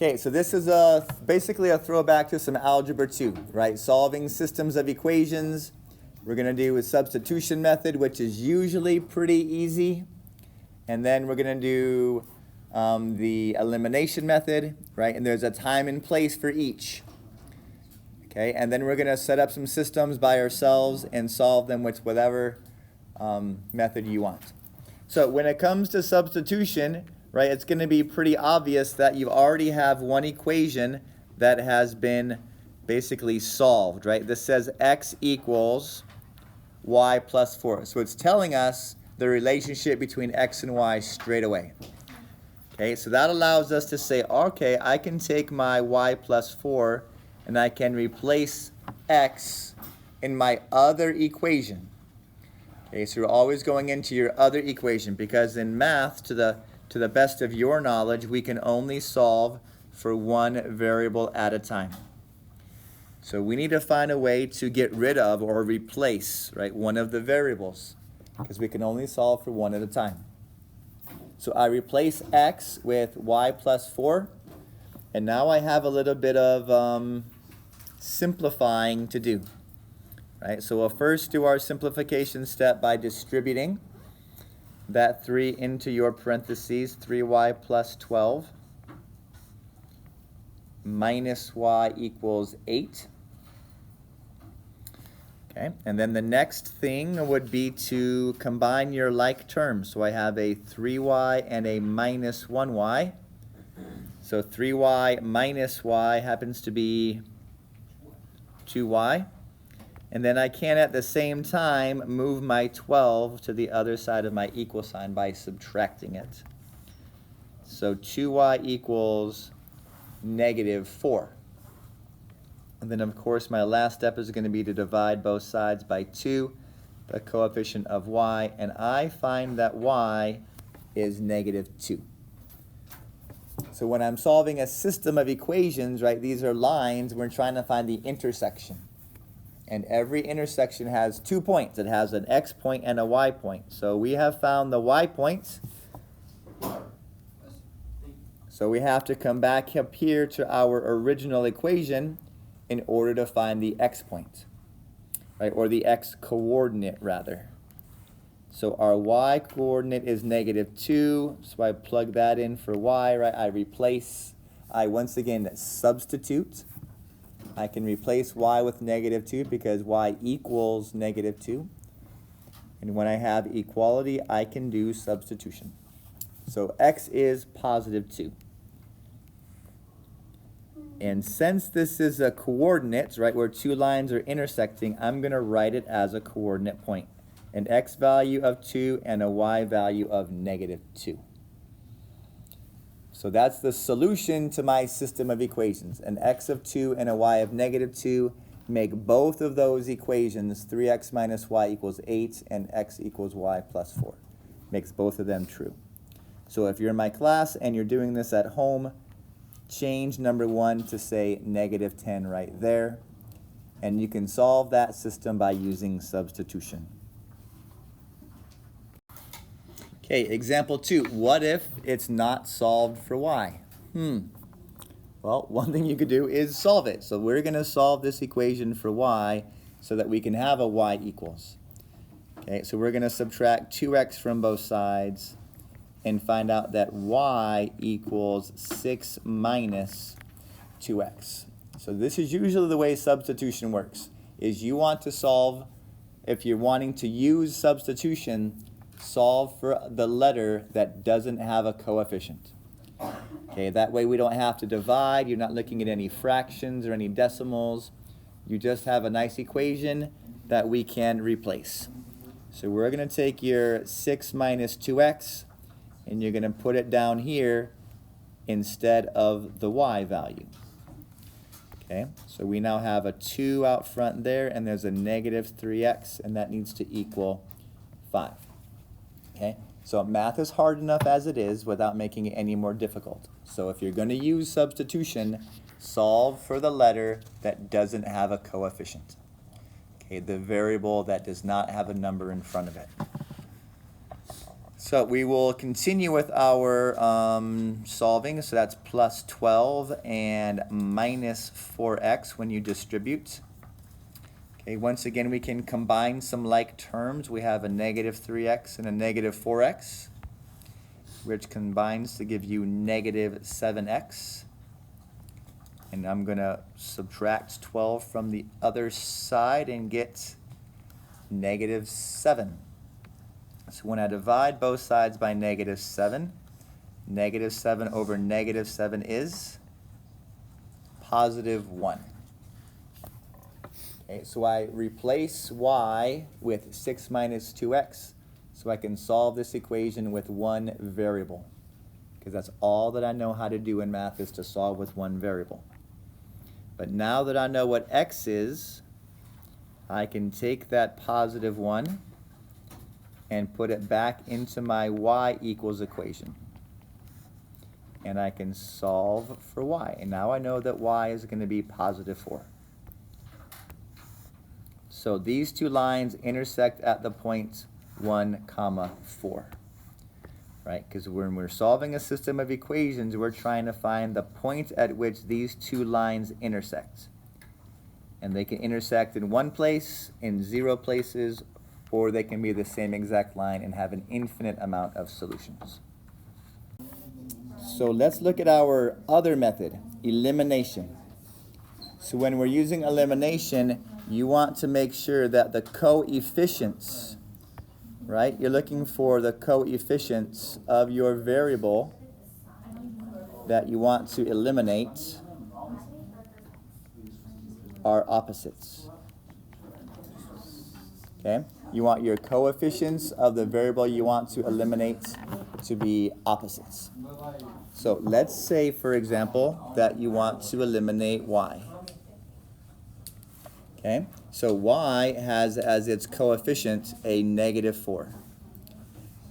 Okay, so this is basically a throwback to some algebra 2, right? Solving systems of equations. We're going to do a substitution method, which is usually pretty easy. And then we're going to do the elimination method, right? And there's a time and place for each. Okay, and then we're going to set up some systems by ourselves and solve them with whatever method you want. So when it comes to substitution, right, it's going to be pretty obvious that you already have one equation that has been basically solved, right? This says x equals y plus 4. So it's telling us the relationship between x and y straight away. Okay, so that allows us to say, okay, I can take my y plus 4 and I can replace x in my other equation. Okay, so you're always going into your other equation, because in math, to the best of your knowledge, we can only solve for one variable at a time. So we need to find a way to get rid of or replace, right, one of the variables, because we can only solve for one at a time. So I replace x with y plus 4, and now I have a little bit of simplifying to do. Right, so we'll first do our simplification step by distributing that 3 into your parentheses, 3y plus 12 minus y equals 8. Okay, and then the next thing would be to combine your like terms. So I have a 3y and a minus 1y. So 3y minus y happens to be 2y. And then I can at the same time move my 12 to the other side of my equal sign by subtracting it. So 2y equals negative 4. And then of course my last step is going to be to divide both sides by 2, the coefficient of y, and I find that y is negative 2. So when I'm solving a system of equations, right, these are lines, we're trying to find the intersection. And every intersection has 2 points. It has an x point and a y point. So we have found the y points. So we have to come back up here to our original equation in order to find the x point, right? Or the x coordinate, rather. So our y coordinate is negative 2. So I plug that in for y, right? I once again substitute. I can replace y with negative 2 because y equals negative 2. And when I have equality, I can do substitution. So x is positive 2. And since this is a coordinate, right, where two lines are intersecting, I'm going to write it as a coordinate point. An x value of 2 and a y value of negative 2. So that's the solution to my system of equations. An x of 2 and a y of negative 2 make both of those equations, 3x minus y equals 8 and x equals y plus 4. Makes both of them true. So if you're in my class and you're doing this at home, change number 1 to say negative 10 right there. And you can solve that system by using substitution. Okay, example 2. What if it's not solved for y? Well, one thing you could do is solve it. So we're going to solve this equation for y so that we can have a y equals. Okay, so we're going to subtract 2x from both sides and find out that y equals 6 minus 2x. So this is usually the way substitution works, is you want to solve, if you're wanting to use substitution, solve for the letter that doesn't have a coefficient. Okay, that way we don't have to divide. You're not looking at any fractions or any decimals. You just have a nice equation that we can replace. So we're going to take your 6 minus 2x and you're going to put it down here instead of the y value. Okay, so we now have a 2 out front there and there's a negative 3x and that needs to equal 5. Okay, so math is hard enough as it is without making it any more difficult. So if you're going to use substitution, solve for the letter that doesn't have a coefficient. Okay, the variable that does not have a number in front of it. So we will continue with our solving. So that's plus 12 and minus 4x when you distribute. Okay, once again, we can combine some like terms. We have a negative 3x and a negative 4x, which combines to give you negative 7x. And I'm going to subtract 12 from the other side and get negative 7. So when I divide both sides by negative 7 over negative 7 is positive 1. Okay, so I replace y with 6 minus 2x so I can solve this equation with one variable, because that's all that I know how to do in math, is to solve with one variable. But now that I know what x is, I can take that positive 1 and put it back into my y equals equation. And I can solve for y. And now I know that y is going to be positive 4. So these two lines intersect at the point 1, 4. Right? Because when we're solving a system of equations, we're trying to find the point at which these two lines intersect. And they can intersect in one place, in 0 places, or they can be the same exact line and have an infinite amount of solutions. So let's look at our other method, elimination. So when we're using elimination, you want to make sure that the coefficients, right? You're looking for the coefficients of your variable that you want to eliminate are opposites. Okay? You want your coefficients of the variable you want to eliminate to be opposites. So let's say, for example, that you want to eliminate y. Okay? So y has as its coefficient a negative 4.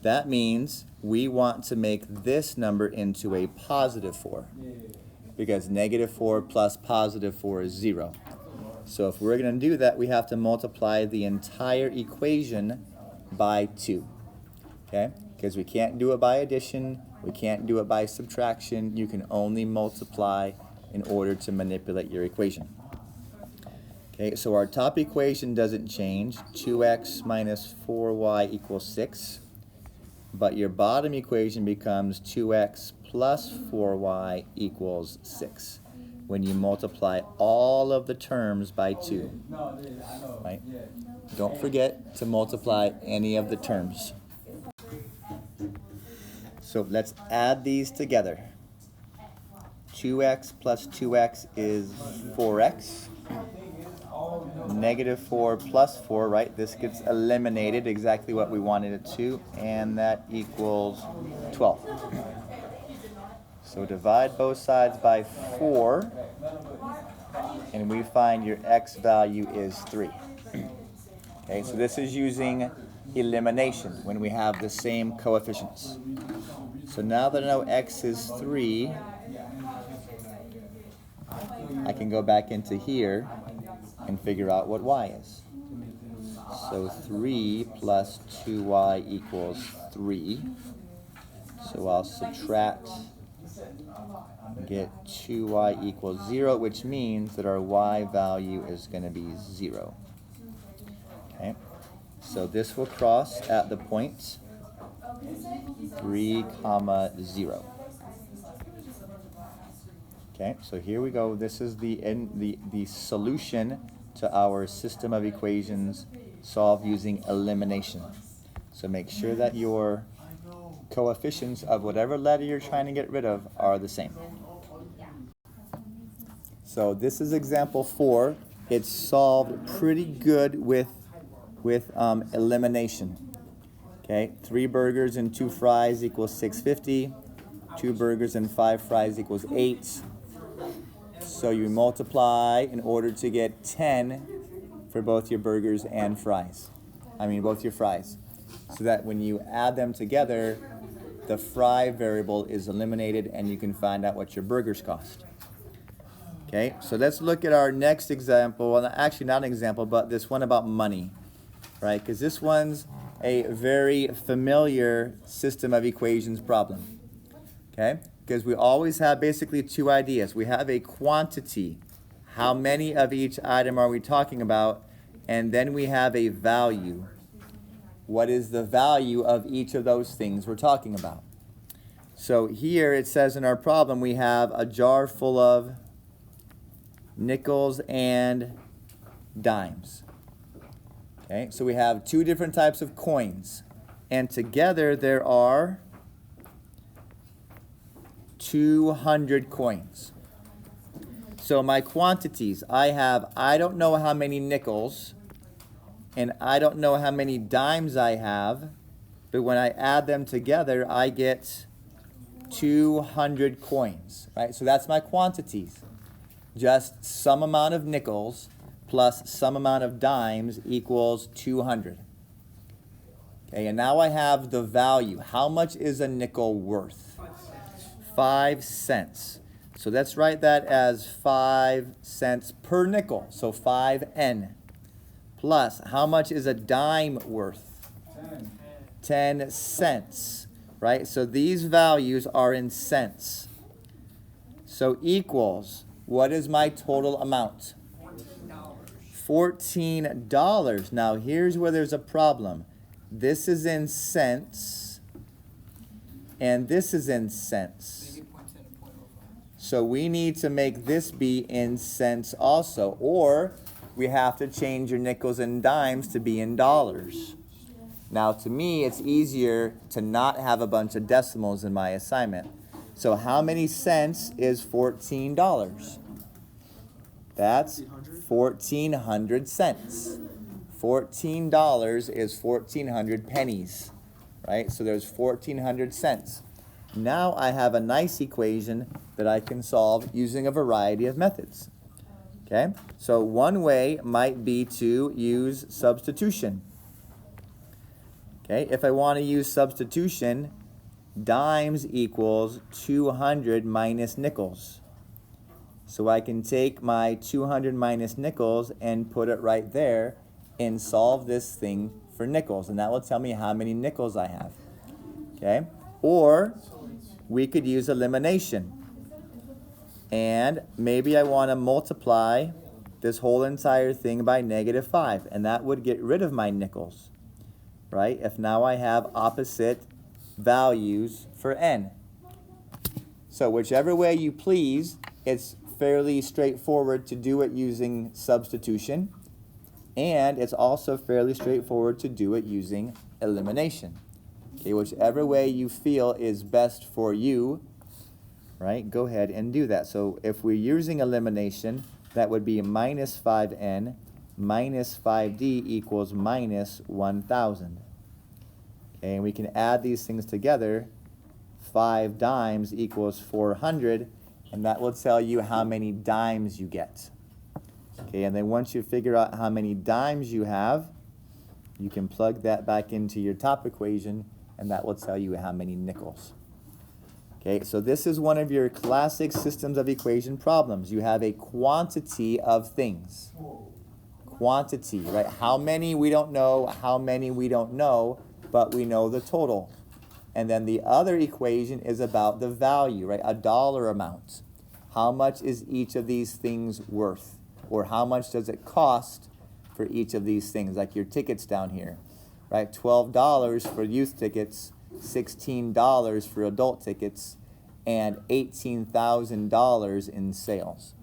That means we want to make this number into a positive 4, because negative 4 plus positive 4 is 0. So if we're going to do that, we have to multiply the entire equation by 2. Okay? Because we can't do it by addition, we can't do it by subtraction. You can only multiply in order to manipulate your equation. Okay, so our top equation doesn't change, 2x minus 4y equals 6. But your bottom equation becomes 2x plus 4y equals 6. When you multiply all of the terms by 2. Right? Don't forget to multiply any of the terms. So let's add these together. 2x plus 2x is 4x. Negative 4 plus 4, right? This gets eliminated, exactly what we wanted it to, and that equals 12. So divide both sides by 4, and we find your x value is 3. Okay, so this is using elimination when we have the same coefficients. So now that I know x is 3, I can go back into here and figure out what y is. So 3 plus 2y equals 3. So I'll subtract, get 2y equals 0, which means that our y value is going to be 0. Okay, so this will cross at the point 3, 0. Okay, so here we go. This is the solution to our system of equations solved using elimination. So make sure that your coefficients of whatever letter you're trying to get rid of are the same. So this is example 4. It's solved pretty good with elimination. Okay, 3 burgers and 2 fries equals 6.50. 2 burgers and 5 fries equals 8. So you multiply in order to get 10 for both your burgers and fries. Both your fries. So that when you add them together, the fry variable is eliminated and you can find out what your burgers cost. Okay, so let's look at our next example. Well, actually not an example, but this one about money. Right? Because this one's a very familiar system of equations problem, okay? Because we always have basically two ideas. We have a quantity, how many of each item are we talking about, and then we have a value. What is the value of each of those things we're talking about? So here it says in our problem we have a jar full of nickels and dimes. Okay, so we have two different types of coins, and together there are 200 coins. So my quantities, I don't know how many nickels, and I don't know how many dimes I have, but when I add them together, I get 200 coins, right? So that's my quantities. Just some amount of nickels plus some amount of dimes equals 200. Okay, and now I have the value. How much is a nickel worth? 5 cents. So let's write that as 5 cents per nickel, so 5N. Plus, how much is a dime worth? 10 cents, right? So these values are in cents. So equals, what is my total amount? $14. Now here's where there's a problem. This is in cents, and this is in cents. So we need to make this be in cents also, or we have to change your nickels and dimes to be in dollars. Now to me, it's easier to not have a bunch of decimals in my assignment. So how many cents is $14? That's 1,400 cents. $14 is 1,400 pennies, right? So there's 1,400 cents. Now I have a nice equation that I can solve using a variety of methods. Okay? So one way might be to use substitution. Okay? If I want to use substitution, dimes equals 200 minus nickels. So I can take my 200 minus nickels and put it right there and solve this thing for nickels. And that will tell me how many nickels I have. Okay? Or we could use elimination. And maybe I want to multiply this whole entire thing by -5. And that would get rid of my nickels. Right? If now I have opposite values for n. So whichever way you please, it's fairly straightforward to do it using substitution, and it's also fairly straightforward to do it using elimination. Okay, whichever way you feel is best for you, right, go ahead and do that. So if we're using elimination, that would be minus 5n minus 5d equals minus 1,000. Okay, and we can add these things together. 5 dimes equals 400, and that will tell you how many dimes you get. Okay, and then once you figure out how many dimes you have, you can plug that back into your top equation, and that will tell you how many nickels. Okay, so this is one of your classic systems of equation problems. You have a quantity of things. Quantity, right? How many we don't know, how many we don't know, but we know the total. And then the other equation is about the value, right? A dollar amount. How much is each of these things worth? Or how much does it cost for each of these things? Like your tickets down here, right? $12 for youth tickets, $16 for adult tickets, and $18,000 in sales.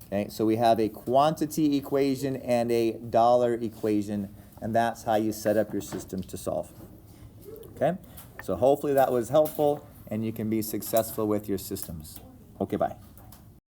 Okay, so we have a quantity equation and a dollar equation, and that's how you set up your systems to solve. Okay? So hopefully that was helpful and you can be successful with your systems. Okay, bye.